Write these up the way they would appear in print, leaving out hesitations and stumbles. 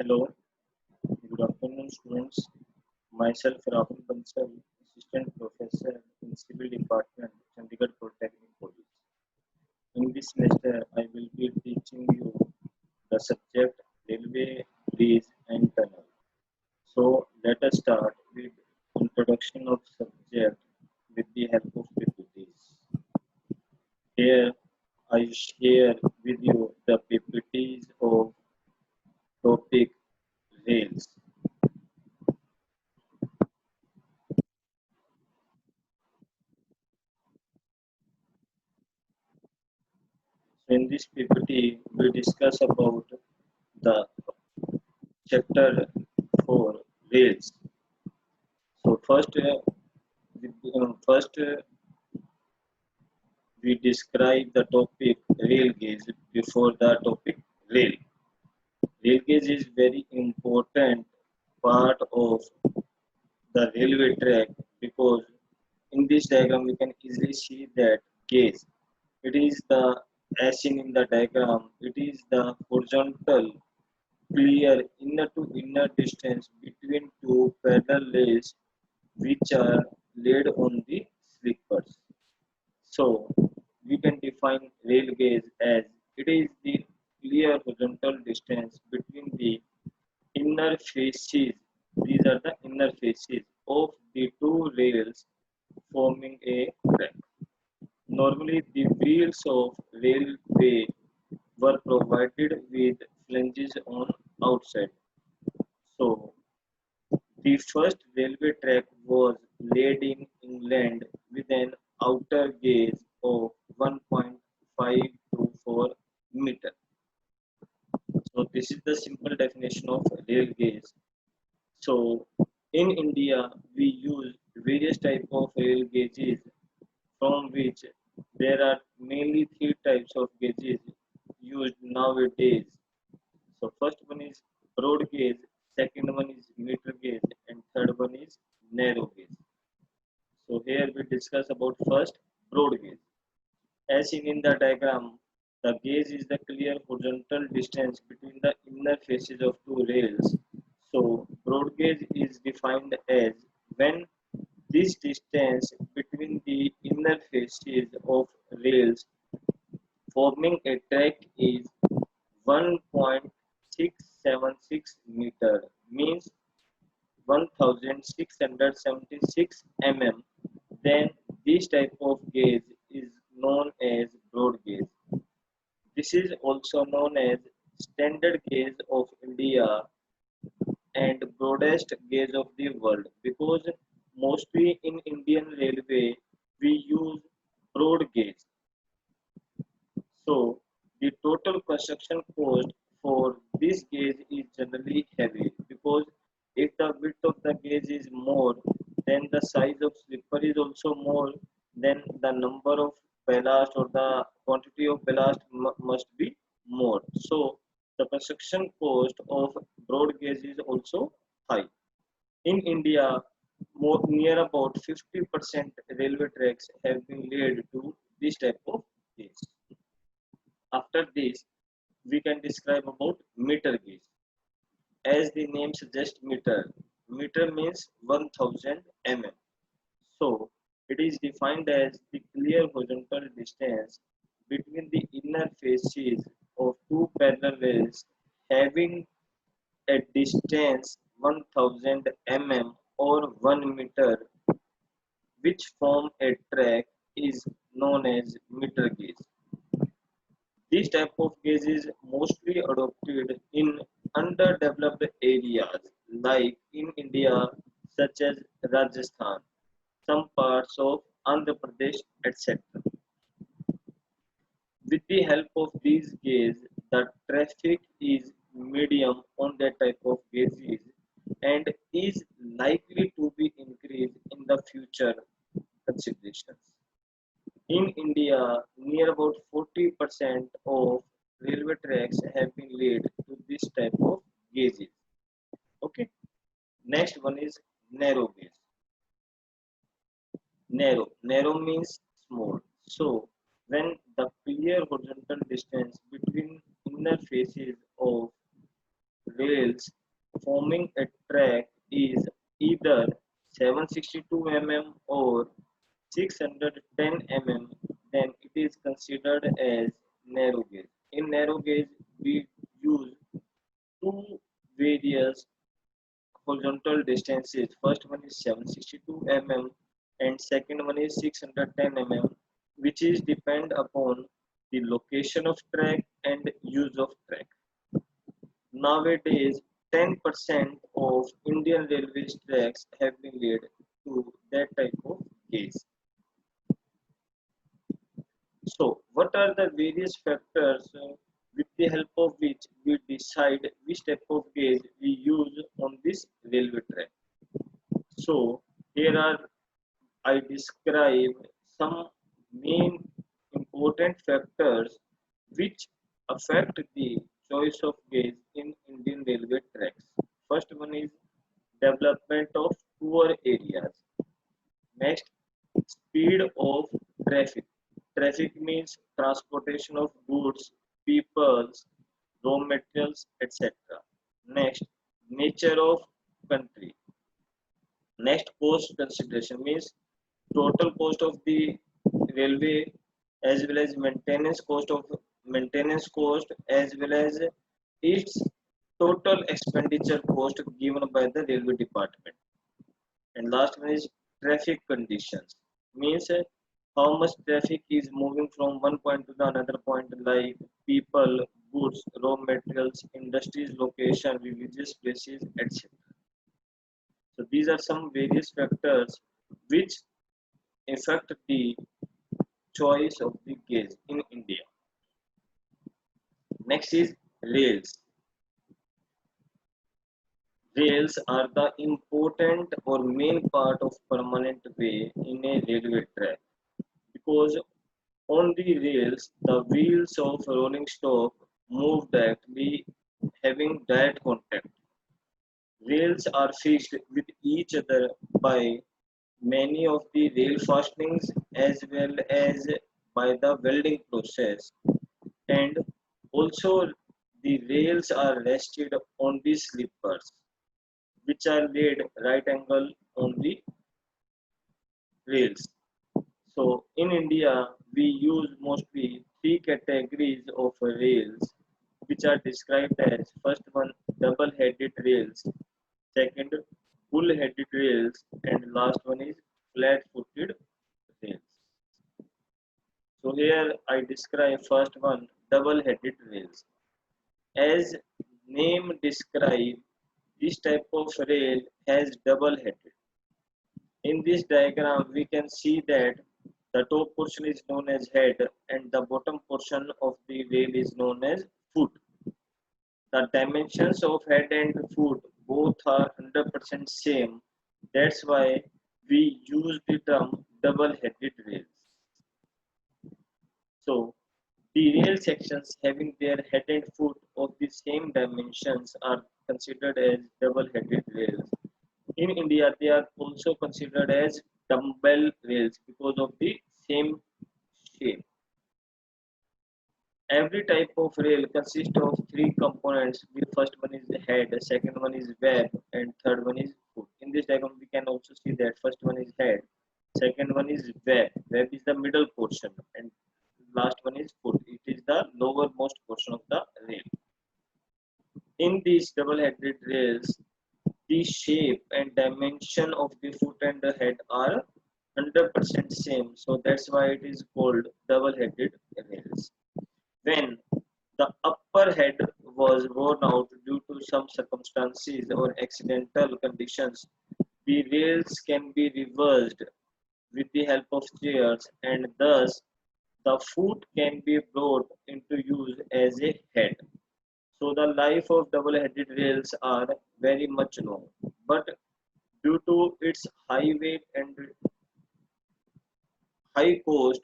Hello, good afternoon, students. Myself, Rahul Bansal, Assistant Professor in Civil Department, Chandigarh Polytechnic College. In this semester, I will be teaching you the subject Railway, Bridge and Tunnel. So, let us start with introduction of subject with the help of PPTs. Here, I share with you the PPTs of topic rails. So in this PPT, we discuss about the chapter 4 rails. So first, we describe the topic rail gauge before the topic rail. Rail gauge is very important part of the railway track because in this diagram we can easily see that gauge. It is the as seen in the diagram. It is the horizontal clear inner to inner distance between two parallel rails which are laid on the sleepers. So we can define rail gauge as it is the clear horizontal distance between the inner faces. These are the inner faces of the two rails forming a track. Normally, the wheels of railway were provided with flanges on outside. So, the first railway track was laid in England with an outer gauge of 1.524 meter. So, this is the simple definition of rail gauge. So, in India, we use various type of rail gauges from which there are mainly three types of gauges used nowadays. So first one is broad gauge, second one is meter gauge, and third one is narrow gauge. So here we discuss about first broad gauge. As seen in the diagram, the gauge is the clear horizontal distance between the inner faces of two rails. So broad gauge is defined as when this distance between the inner faces of rails forming a track is 1.676 meter, means 1676 mm. Then this type of gauge is known as broad gauge. This is also known as standard gauge of India and broadest gauge of the world because mostly in Indian Railway we use broad gauge. So the total construction cost for this gauge is generally heavy because if the width of the gauge is more, then the size of slipper is also more, then the number of ballast or the quantity of ballast must be more. So the construction cost of broad gauge is also high. In India, near about 50% railway tracks have been laid to this type of gauge. After this, we can describe about meter gauge. As the name suggests, meter means 1000 mm. So it is defined as the clear horizontal distance between the inner faces of two parallel rails having a distance 1000 mm or 1 meter, which form a track, is known as meter gauge. This type of gauge is mostly adopted in underdeveloped areas like in India, such as Rajasthan, some parts of Andhra Pradesh, etc. With the help of these gauges, the traffic is medium on that type of gauges and is likely to be increased in the future considerations. In India, near about 40% of railway tracks have been laid to this type of gauges. Okay. Next one is narrow gauge. Narrow means small. So when the clear horizontal distance between inner faces of rails forming a track is either 762 mm or 610 mm, then it is considered as narrow gauge. In narrow gauge, we use two various horizontal distances. First one is 762 mm and second one is 610 mm, which is depend upon the location of track and use of track. Nowadays, 10% of Indian railway tracks have been laid to that type of gauge. So, what are the various factors with the help of which we decide which type of gauge we use on this railway track? So, here are I describe some main important factors which affect the choice of gauge in Indian railway tracks. First one is development of poor areas. Next, speed of traffic. Traffic means transportation of goods, peoples, raw materials, etc. Next, nature of country. Next, cost consideration means total cost of the railway as well as maintenance cost as well as its total expenditure cost given by the railway department. And last one is traffic conditions. Means how much traffic is moving from one point to the another point, like people, goods, raw materials, industries, location, religious places, etc. So these are some various factors which affect the choice of the gauge in India. Next is rails. Rails are the important or main part of permanent way in a railway track because on the rails the wheels of rolling stock move directly having direct contact. Rails are fixed with each other by many of the rail fastenings as well as by the welding process, and also the rails are rested on the sleepers which are laid right angle on the rails. So in India, we use mostly three categories of rails, which are described as first one double-headed rails, second bull-headed rails, and last one is flat-footed rails. So here I describe first one double-headed rails. As name describe, this type of rail has double-headed. In this diagram, we can see that the top portion is known as head and the bottom portion of the rail is known as foot. The dimensions of head and foot both are 100% same. That's why we use the term double-headed rails. So, the rail sections having their head and foot of the same dimensions are considered as double-headed rails. In India, they are also considered as dumbbell rails because of the same shape. Every type of rail consists of three components. The first one is the head, the second one is web, and third one is foot. In this diagram, we can also see that first one is head, second one is web. Web is the middle portion, and last one is foot. It is the lowermost portion of the rail. In these double-headed rails, the shape and dimension of the foot and the head are 100% same. So that's why it is called double-headed rails. When the upper head was worn out due to some circumstances or accidental conditions, the rails can be reversed with the help of chairs and thus the foot can be brought into use as a head. So the life of double-headed rails are very much long, but due to its high weight and high cost,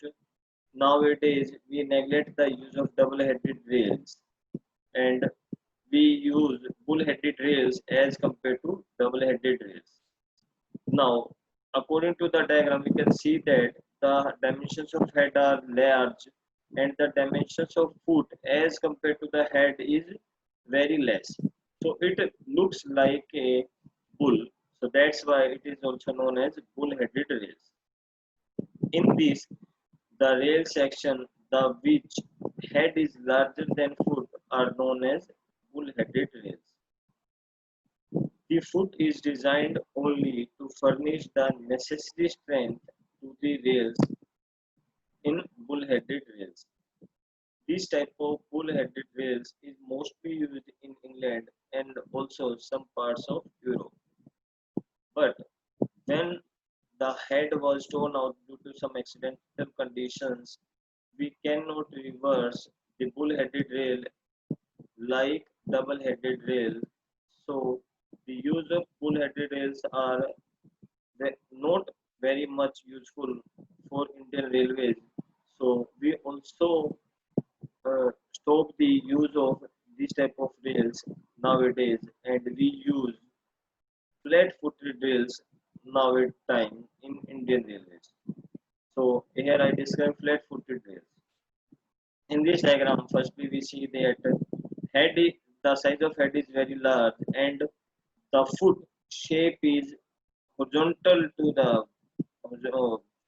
nowadays we neglect the use of double-headed rails and we use bull-headed rails as compared to double-headed rails. Now, according to the diagram, we can see that the dimensions of head are large and the dimensions of foot as compared to the head is very less. So it looks like a bull. So that's why it is also known as bull-headed rails. In this, the rail section, the which head is larger than foot, are known as bull-headed rails. The foot is designed only to furnish the necessary strength to the rails in bull-headed rails. This type of bull-headed rails is mostly used in England and also some parts of Europe. But when the head was torn out due to some accidental conditions, we cannot reverse the bull-headed rail like double-headed rail. So the use of bull-headed rails are not very much useful for Indian Railways. So we also stop the use of this type of rails nowadays, and we use flat-footed rails now at time in Indian Railways. So here I describe flat-footed rails. In this diagram, firstly we see that the size of head is very large, and the foot shape is horizontal to the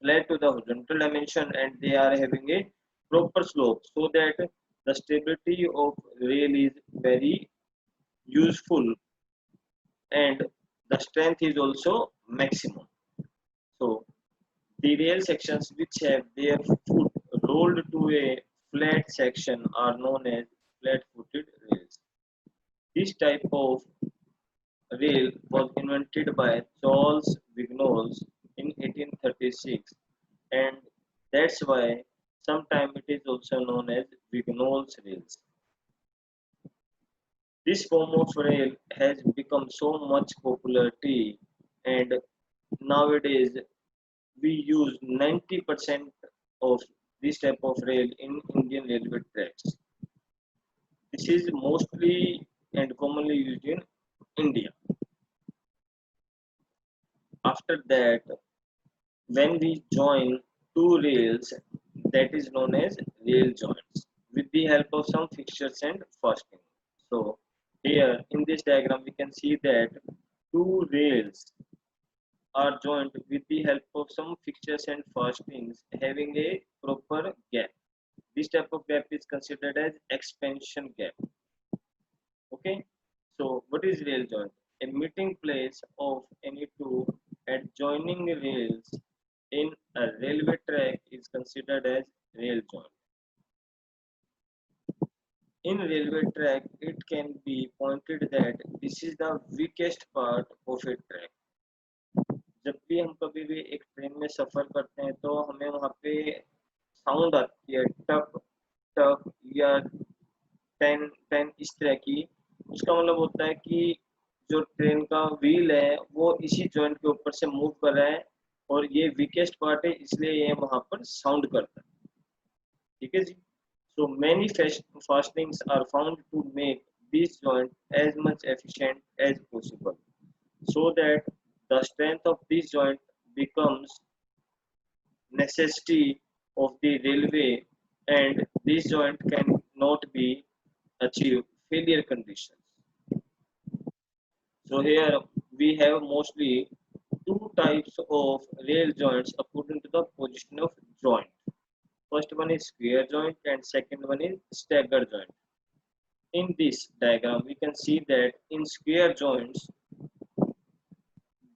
flat to the horizontal dimension, and they are having a proper slope so that the stability of rail is very useful and the strength is also maximum. So the rail sections which have their foot rolled to a flat section are known as flat-footed rails. This type of rail was invented by Charles Vignolles in 1836, and that's why sometimes it is also known as Vignolles rails. This form of rail has become so much popularity, and nowadays we use 90% of this type of rail in Indian railway tracks. This is mostly and commonly used in India. After that, when we join two rails, that is known as rail joints with the help of some fixtures and fastening. So here in this diagram we can see that two rails are joined with the help of some fixtures and fastenings having a proper gap. This type of gap is considered as expansion gap. Okay, so what is rail joint? A meeting place of any two adjoining rails in a railway track is considered as rail joint. In railway track, it can be pointed that this is the weakest part of a track. जब भी हम कभी भी एक train में सफर करते हैं तो हमें वहाँ पे साउंड आती है टप टप या टेन टेन इस तरह की। उसका मतलब होता है कि जो ट्रेन का व्हील है वो इसी जॉइंट के ऊपर से मूव कर रहा है और ये वीकेस्ट पार्ट है, इसलिए ये वहां पर साउंड करता है। ठीक है जी। So many fastenings are found to make this joint as much efficient as possible so that the strength of this joint becomes necessity of the railway, and this joint cannot be achieved failure conditions. So here we have mostly two types of rail joints according to the position of joint. First one is square joint and second one is stagger joint. In this diagram we can see that in square joints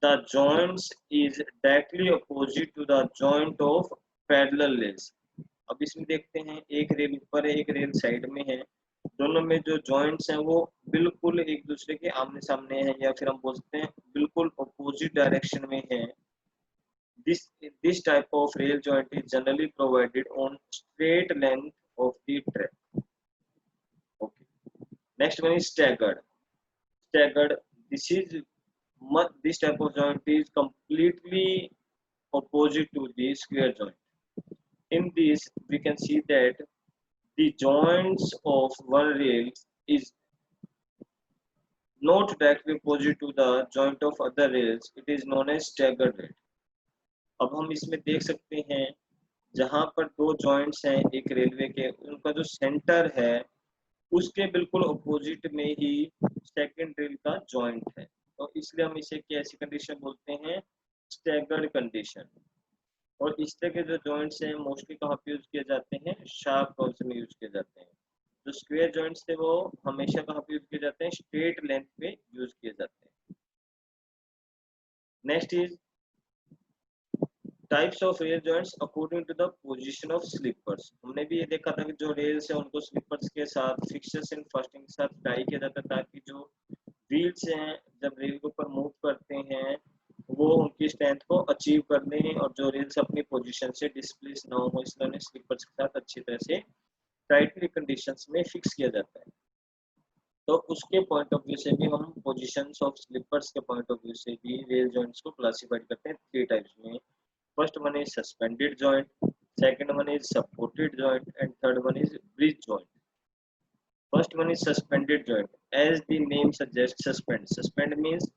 the joints is directly opposite to the joint of parallel rails. अब इसमें देखते हैं एक rail ऊपर है एक rail side में है, दोनों में जो जॉइंट्स हैं वो बिल्कुल एक दूसरे के आमने सामने हैं या फिर हम बोल सकते हैं बिल्कुल अपोजिट डायरेक्शन में है। This type of rail joint is generally provided on straight length of the track. Okay. Next one is staggered. Staggered. This type of joint is completely opposite to the square joint. In this, we can see that the joints of one rail is not directly opposite to the joint of other rails. It is known as staggered rail. अब हम इसमें देख सकते हैं जहां पर दो joints हैं एक रेलवे के, उनका जो सेंटर है उसके बिल्कुल अपोजिट में ही सेकंड रेल का जॉइंट है, तो इसलिए हम इसे कैसी कंडीशन बोलते हैं, स्टैगर्ड कंडीशन। और इस तरह के जो जॉइंट्स हैं मोस्टली कहाँ पे यूज किए जाते हैं, शार्प कर्व्स में यूज किए जाते हैं। जो स्क्वायर जॉइंट्स थे वो हमेशा कहाँ पे यूज किए जाते हैं, स्ट्रेट लेंथ पे यूज किए जाते हैं। Next is types of rail joints according to the position of sleepers. हमने भी ये देखा था कि जो रेल्स है उनको स्लीपर्स के साथ फिक्सर्स एंड फास्टिंग के साथ टाई किया जाता है, ताकि जो व्हील्स हैं जब रेल के ऊपर मूव करते हैं वो उनकी स्ट्रेंथ को अचीव कर लें और जो रेल्स अपनी पोजीशन से डिस्प्लेस ना हो, इसलिए उन्हें स्लीपर्स के साथ अच्छी तरह से टाइटली कंडीशंस में फिक्स किया जाता है। तो उसके पॉइंट ऑफ व्यू से भी हम पोजीशंस ऑफ स्लीपर्स के पॉइंट ऑफ व्यू से भी रेल जॉइंट्स को क्लासिफाइड करते हैं थ्री टाइप्स में। First one is suspended joint, second one is supported joint, and third one is bridge joint. First one is suspended joint. As the name suggests, suspend. Suspend means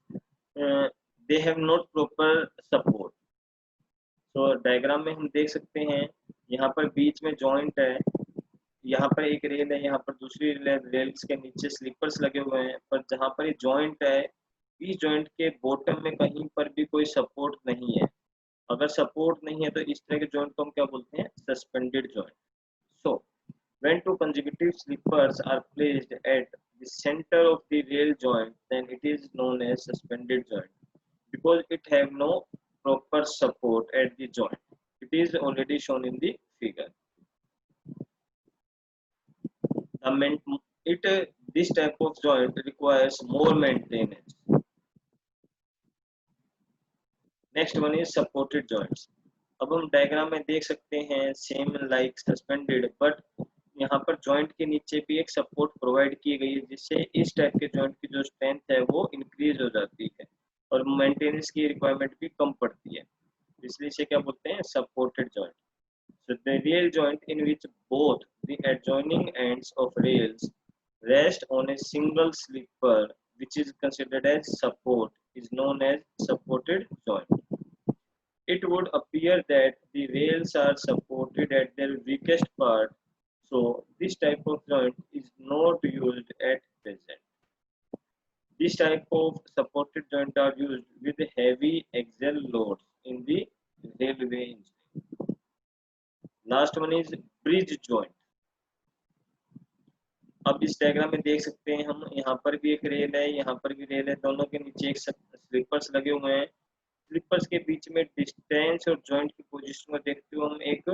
uh, they have not proper support. तो diagram में हम देख सकते हैं यहाँ पर बीच में joint है, यहाँ पर एक रेल है, यहाँ पर दूसरी रेल है, रेल्स के नीचे स्लीपर्स लगे हुए हैं, पर जहाँ पर ये जॉइंट है इस जॉइंट के बॉटम में कहीं पर भी कोई सपोर्ट नहीं है। अगर सपोर्ट नहीं है तो इस तरह के जॉइंट को हम क्या बोलते हैं, suspended joint. So when two consecutive sleepers are placed at the center of the rail joint, then it is known as suspended joint because it have no proper support at the joint. It is already shown in the figure. This type of joint requires more maintenance. Next one is supported joints. अब हम diagram में देख सकते हैं same like suspended, but यहाँ पर joint के नीचे भी एक सपोर्ट प्रोवाइड की गई है जिससे इस टाइप के जॉइंट की जो स्ट्रेंथ है वो इंक्रीज हो जाती है और मेंटेनेंस की रिक्वायरमेंट भी कम पड़ती है, इसलिए इसे क्या बोलते हैं, supported joint. So the rail joint in which both the adjoining ends of rails rest on a single sleeper, which is considered as support, is known as supported joint. It would appear that the rails are supported at their weakest part, so this type of joint is not used at present. This type of supported joint are used with heavy axial loads in the railway engineering. Last one is bridge joint. अब इस diagram में देख सकते हैं हम, यहाँ पर भी एक रेल है, यहाँ पर भी रेल है, दोनों के नीचे एक स्लीपर्स लगे हुए हैं। स्लीपर्स के बीच में डिस्टेंस और जॉइंट की पोजीशन को देखते हुए हम एक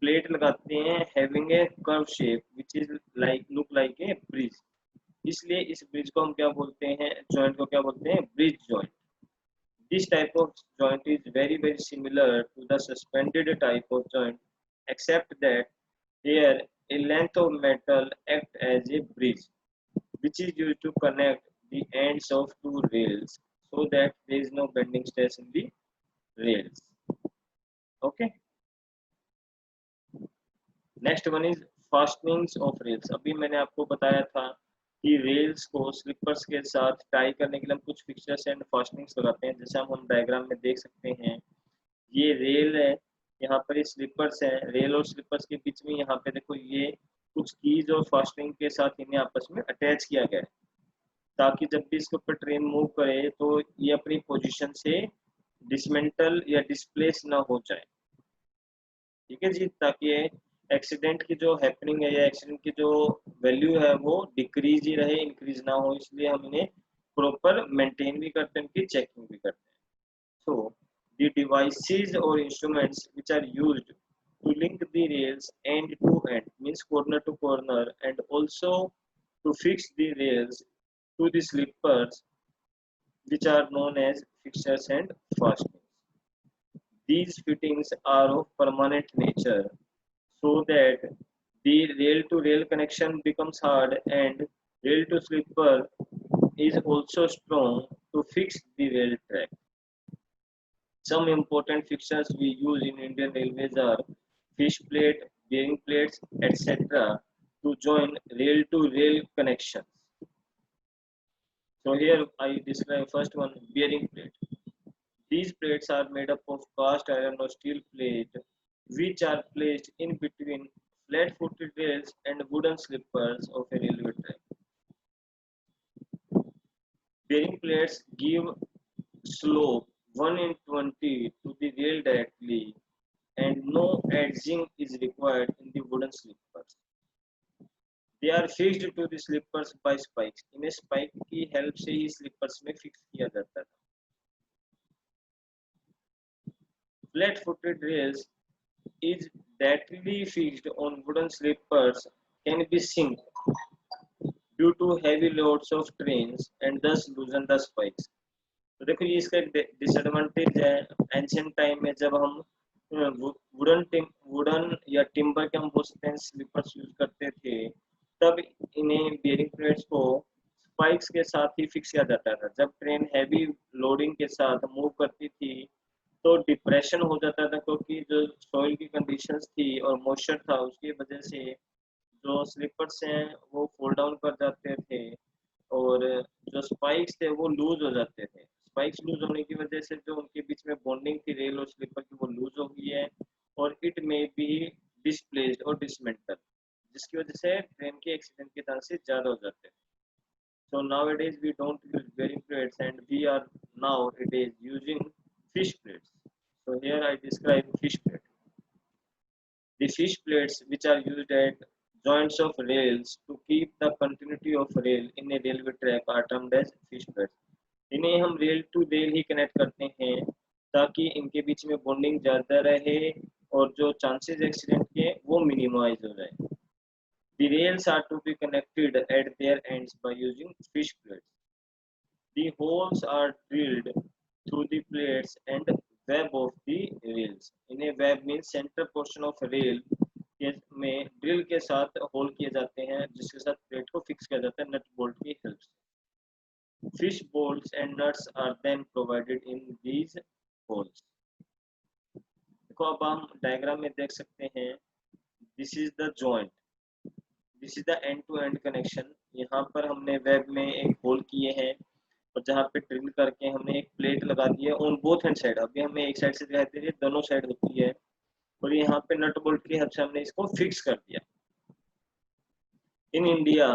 प्लेट लगाते हैं having a curve shape which is like look like a bridge, इसलिए इस ब्रिज को हम क्या बोलते हैं, जॉइंट को क्या बोलते हैं, bridge joint. This type of joint is very similar to the suspended type of joint except that here a length of metal act as a bridge which is used to connect the ends of two rails so that there is no bending stress in the rails. Okay, next one is fastenings of rails. अभी मैंने आपको बताया था कि rails को slippers के साथ tie करने के लिए हम कुछ फिक्सर्स एंड फास्टनिंग्स लगाते हैं, जैसे हम डायग्राम में देख सकते हैं। ये रेल है, यहाँ पर ये स्लीपर्स है, रेल और स्लीपर्स के बीच में यहाँ पे देखो ये कुछ कीज और फास्टनिंग के साथ इन्हें आपस में अटैच किया गया है ताकि जब भी इसके ऊपर ट्रेन मूव करे तो ये अपनी पोजीशन से डिसमेंटल या डिस्प्लेस ना हो जाए। ठीक है जी, ताकि एक्सीडेंट की जो हैपनिंग है या एक्सीडेंट की जो वैल्यू है वो डिक्रीज ही रहे, इंक्रीज ना हो, इसलिए हम इन्हें प्रॉपर मेंटेन भी करते हैं, इनकी चेकिंग भी करते हैं। So the devices or instruments which are used to link the rails end to end means corner to corner and also to fix the rails to the sleepers which are known as fixtures and fastenings. These fittings are of permanent nature so that the rail to rail connection becomes hard and rail to sleeper is also strong to fix the rail track. Some important fixtures we use in Indian Railways are fish plate, bearing plates, etc. to join rail-to-rail connections. So here I describe first one, bearing plate. These plates are made up of cast iron or steel plate which are placed in between flat-footed rails and wooden sleepers of a railway track. bearing plates give slope 1 in 20 to the rail directly, and no edging is required in the wooden slippers. They are fixed to the slippers by spikes. इन्हें spike की help से ही slippers में fix किया जाता था. Flat-footed rails is directly fixed on wooden slippers can be sink due to heavy loads of trains and thus loosen the spikes. तो देखो ये इसका डिसएडवांटेज है. एंशियंट टाइम में जब हम वुडन या टिम्बर के हम बोल सकते हैं स्लीपर्स यूज करते थे, तब इन्हें बेयरिंग प्लेट्स को स्पाइक्स के साथ ही फिक्स किया जाता था. जब ट्रेन हैवी लोडिंग के साथ मूव करती थी तो डिप्रेशन हो जाता था, क्योंकि जो सॉइल की कंडीशंस थी और मॉइस्चर था उसकी वजह से जो स्लीपर्स हैं वो फॉल डाउन कर जाते थे और जो स्पाइक्स थे वो लूज हो जाते थे. स्पाइक्स लूज होने की वजह से जो उनके बीच में बॉन्डिंग थी रेल और स्लीपर की वो लूज हो गई है और इट में बी डिस्प्लेस्ड और डिसमेंटल, जिसकी वजह से ट्रेन के एक्सीडेंट के चांसेस ज़्यादा हो जाते हैं. So nowadays we don't use bearing plates and we are nowadays using fish plates. So here I describe fish plate. The fish plates which are used at joints of rails to keep the continuity of rail in a railway track are termed as fish plates. इन्हें हम rail to rail ही connect करते हैं ताकि इनके बीच में bonding ज़्यादा रहे और जो चांसेस एक्सीडेंट के वो मिनिमाइज हो जाए. The rails are to be connected at their ends by using fish plates. The holes are drilled through the plates and web of the rails. In a web means center portion of rail में drill के साथ whole किए जाते हैं जिसके साथ plate को fix किया जाता है नट बोल्ट की हेल्प से. Fish bolts and nuts are then provided in these holes. देखो अब हम डायग्राम में देख सकते हैं. This is the joint. This is the end-to-end connection. यहाँ पर हमने वेब में एक होल किए हैं और जहाँ पे ड्रिल करके हमने एक प्लेट लगा दी है ऑन बोथ हैंड साइड. अभी हमें एक साइड से दिखाई दे रही है, दोनों साइड होती है और यहाँ पे नट बोल्ट की हेल्प से हमने इसको फिक्स कर दिया. In India,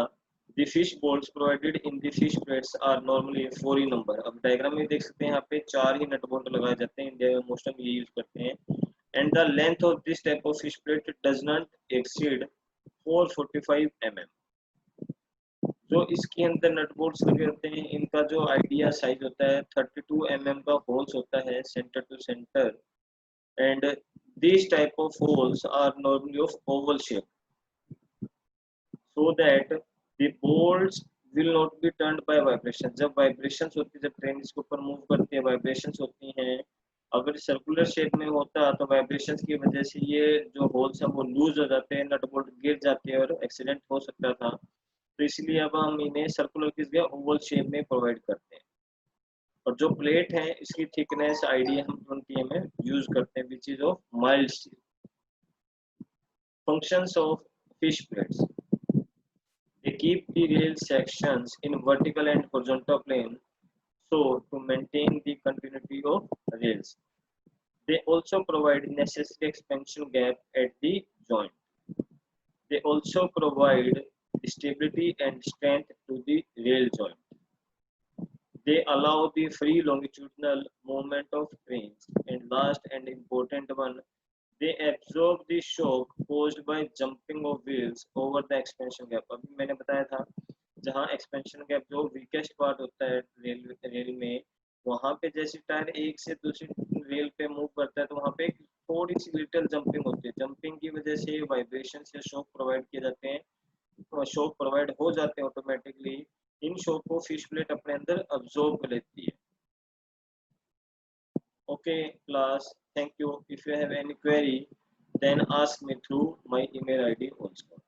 the fish bolts provided in the fish plates are normally 4 in number. अब डायग्राम में देख सकते हैं यहाँ पे 4 ही नट बोल्ट लगाए जाते हैं. इंडिया में मोस्ट हम ये यूज करते हैं. And the length of this type of fish plate does not exceed 445 mm. जो इसके अंदर नट बोल्ट्स लगे होते हैं इनका जो आइडिया साइज होता है 32 mm का होल्स होता है centre to centre. And these type of holes are normally of oval shape, so that the bolts will not be turned by vibration. जब vibrations होती है, जब ट्रेन इसके ऊपर मूव करती है vibrations होती हैं. अगर सर्कुलर शेप में होता तो vibrations की वजह से ये जो होल्स हैं वो लूज हो जाते हैं, नट बोल्ट गिर जाते हैं और एक्सीडेंट हो सकता था. तो इसलिए अब हम इन्हें सर्कुलर की जगह ओवल शेप में प्रोवाइड करते हैं. और जो प्लेट है इसकी थिकनेस आईडी हम 20 mm यूज करते हैं which is of mild steel. Functions of fish plates. They keep the rail sections in vertical and horizontal plane so to maintain the continuity of rails. They also provide necessary expansion gap at the joint. They also provide stability and strength to the rail joint. They allow the free longitudinal movement of trains. And last and important one, they absorb the shock caused by jumping of wheels over the expansion gap. अभी मैंने बताया था जहाँ expansion gap जो weakest part होता है rail में, वहाँ पे जैसे टायर एक से दूसरी रेल पे मूव करता है तो वहाँ पे थोड़ी सी लिटिल जंपिंग होती है. जंपिंग की वजह से वाइब्रेशन से शॉक प्रोवाइड किए जाते हैं, शॉक प्रोवाइड हो जाते हैं ऑटोमेटिकली. इन शॉक को फिश प्लेट अपने अंदर अब्सॉर्ब कर लेती है. Okay class, thank you. If you have any query then ask me through my email ID also.